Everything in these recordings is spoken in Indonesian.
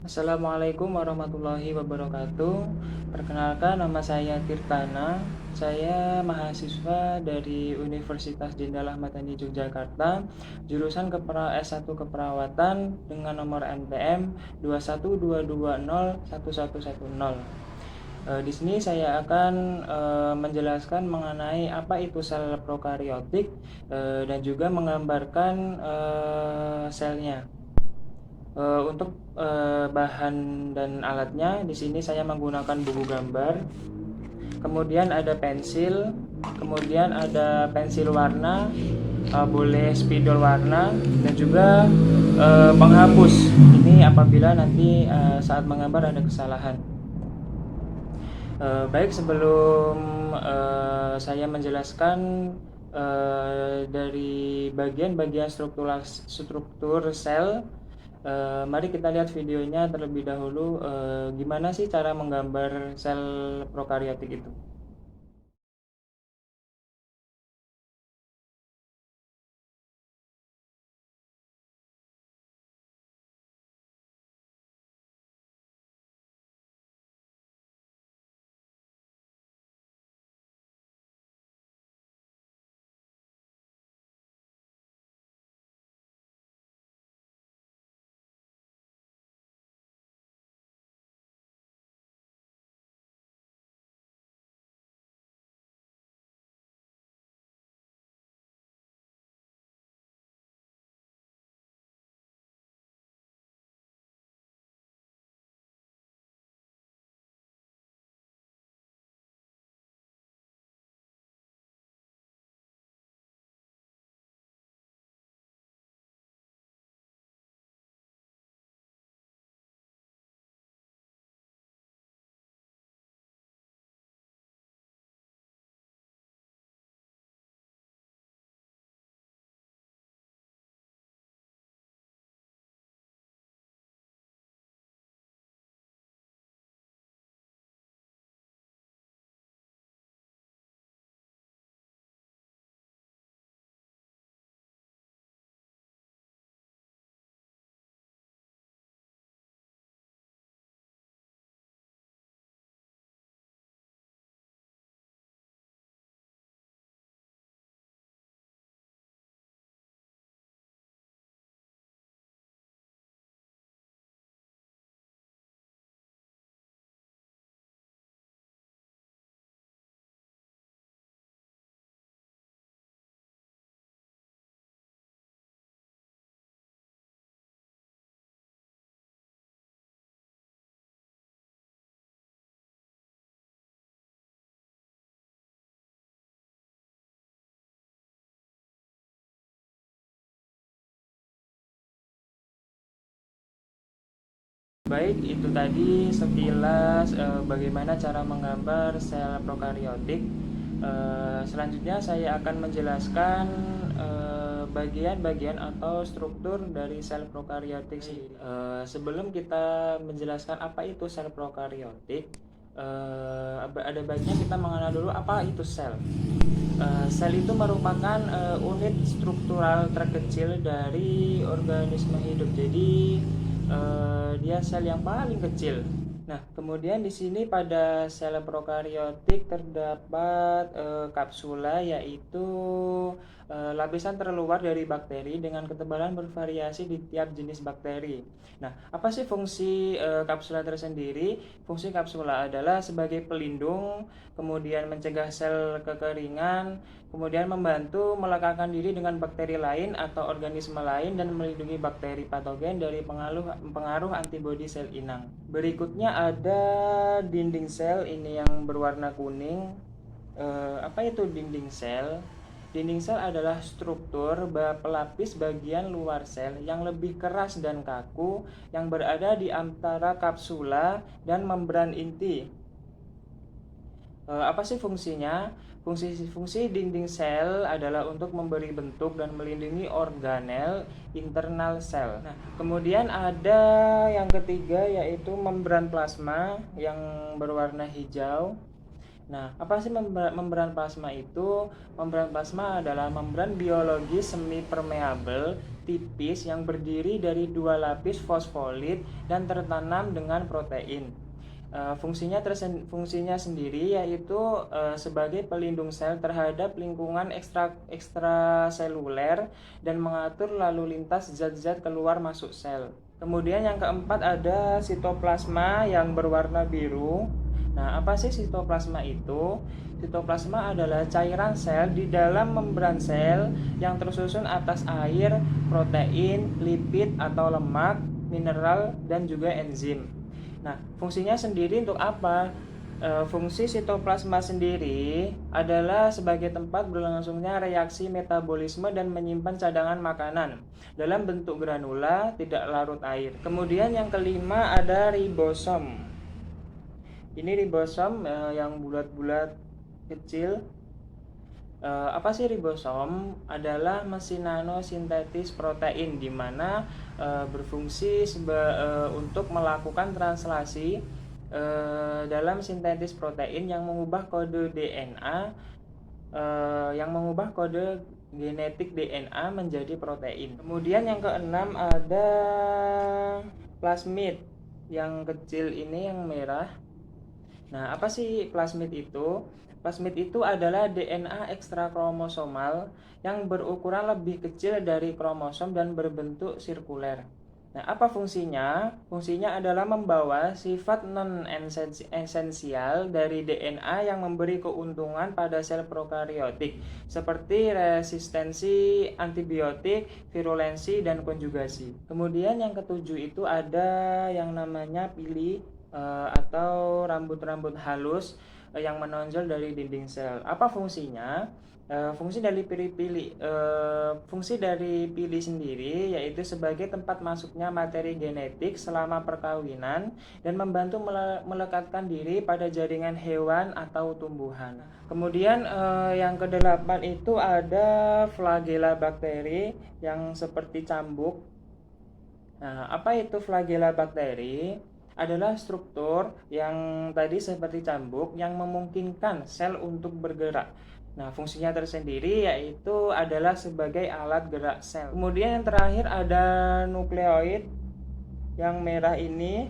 Assalamualaikum warahmatullahi wabarakatuh. Perkenalkan, nama saya Tirtana. Saya mahasiswa dari Universitas Jenderal Ahmad Yani Yogyakarta, jurusan S1 Keperawatan dengan nomor NPM 212201110. Di sini saya akan menjelaskan mengenai apa itu sel prokariotik dan juga menggambarkan selnya. Untuk bahan dan alatnya, di sini saya menggunakan buku gambar, kemudian ada pensil, kemudian ada pensil warna, boleh spidol warna, dan juga penghapus. Ini apabila nanti saat menggambar ada kesalahan. Baik, sebelum saya menjelaskan dari bagian-bagian struktur sel, mari kita lihat videonya terlebih dahulu. Gimana sih cara menggambar sel prokariotik itu? Baik, itu tadi sekilas bagaimana cara menggambar sel prokariotik. Selanjutnya saya akan menjelaskan bagian-bagian atau struktur dari sel prokariotik sendiri. Sebelum kita menjelaskan apa itu sel prokariotik, ada baiknya kita mengenal dulu apa itu sel. Sel itu merupakan unit struktural terkecil dari organisme hidup. Jadi dia sel yang paling kecil. Nah, kemudian di sini pada sel prokariotik terdapat kapsula, yaitu lapisan terluar dari bakteri dengan ketebalan bervariasi di tiap jenis bakteri. Nah, apa sih fungsi kapsula tersendiri? Fungsi kapsula adalah sebagai pelindung, kemudian mencegah sel kekeringan, kemudian membantu melekatkan diri dengan bakteri lain atau organisme lain, dan melindungi bakteri patogen dari pengaruh antibodi sel inang. Berikutnya ada dinding sel, ini yang berwarna kuning. Apa itu dinding sel? Dinding sel adalah struktur pelapis bagian luar sel yang lebih keras dan kaku yang berada di antara kapsula dan membran inti. Apa sih fungsinya? Fungsi dinding sel adalah untuk memberi bentuk dan melindungi organel internal sel. Nah, kemudian ada yang ketiga, yaitu membran plasma yang berwarna hijau. Nah, apa sih membran plasma itu? Membran plasma adalah membran biologis semi permeabel tipis yang berdiri dari dua lapis fosfolid dan tertanam dengan protein. Fungsinya sendiri yaitu sebagai pelindung sel terhadap lingkungan ekstraseluler dan mengatur lalu lintas zat-zat keluar masuk sel. Kemudian yang keempat ada sitoplasma yang berwarna biru. Nah, apa sih sitoplasma itu? Sitoplasma adalah cairan sel di dalam membran sel yang tersusun atas air, protein, lipid atau lemak, mineral, dan juga enzim. Nah, fungsinya sendiri untuk apa? Fungsi sitoplasma sendiri adalah sebagai tempat berlangsungnya reaksi metabolisme dan menyimpan cadangan makanan dalam bentuk granula tidak larut air. Kemudian yang kelima ada ribosom. Ini ribosom yang bulat-bulat kecil. Apa sih ribosom? Adalah mesin nanosintetis protein di mana berfungsi untuk melakukan translasi dalam sintetis protein yang mengubah kode DNA yang mengubah kode genetik DNA menjadi protein. Kemudian yang keenam ada plasmid yang kecil ini yang merah. Nah, apa sih plasmid itu? Plasmid itu adalah DNA ekstrakromosomal yang berukuran lebih kecil dari kromosom dan berbentuk sirkuler. Nah, apa fungsinya? Fungsinya adalah membawa sifat non-esensial dari DNA yang memberi keuntungan pada sel prokariotik, seperti resistensi antibiotik, virulensi, dan konjugasi. Kemudian yang ketujuh itu ada yang namanya pili atau rambut-rambut halus yang menonjol dari dinding sel. Apa fungsinya? Fungsi dari pili sendiri yaitu sebagai tempat masuknya materi genetik selama perkawinan dan membantu melekatkan diri pada jaringan hewan atau tumbuhan. Kemudian yang kedelapan itu ada flagella bakteri yang seperti cambuk. Nah, apa itu flagella bakteri? Adalah struktur yang tadi seperti cambuk yang memungkinkan sel untuk bergerak. Nah, fungsinya tersendiri yaitu adalah sebagai alat gerak sel. Kemudian yang terakhir ada nukleoid yang merah ini.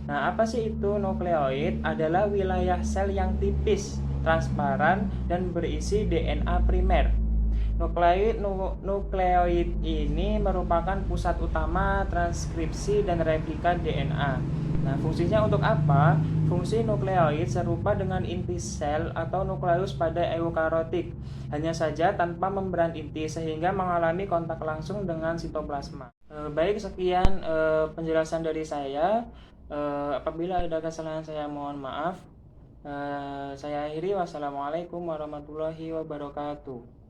Nah, apa sih itu nukleoid? Adalah wilayah sel yang tipis, transparan, dan berisi DNA primer. Nukleoid ini merupakan pusat utama transkripsi dan replika DNA. Nah, fungsinya untuk apa? Fungsi nukleoid serupa dengan inti sel atau nukleus pada eukariotik, hanya saja tanpa membran inti sehingga mengalami kontak langsung dengan sitoplasma. Baik, sekian penjelasan dari saya. Apabila ada kesalahan saya mohon maaf. Saya akhiri. Wassalamualaikum warahmatullahi wabarakatuh.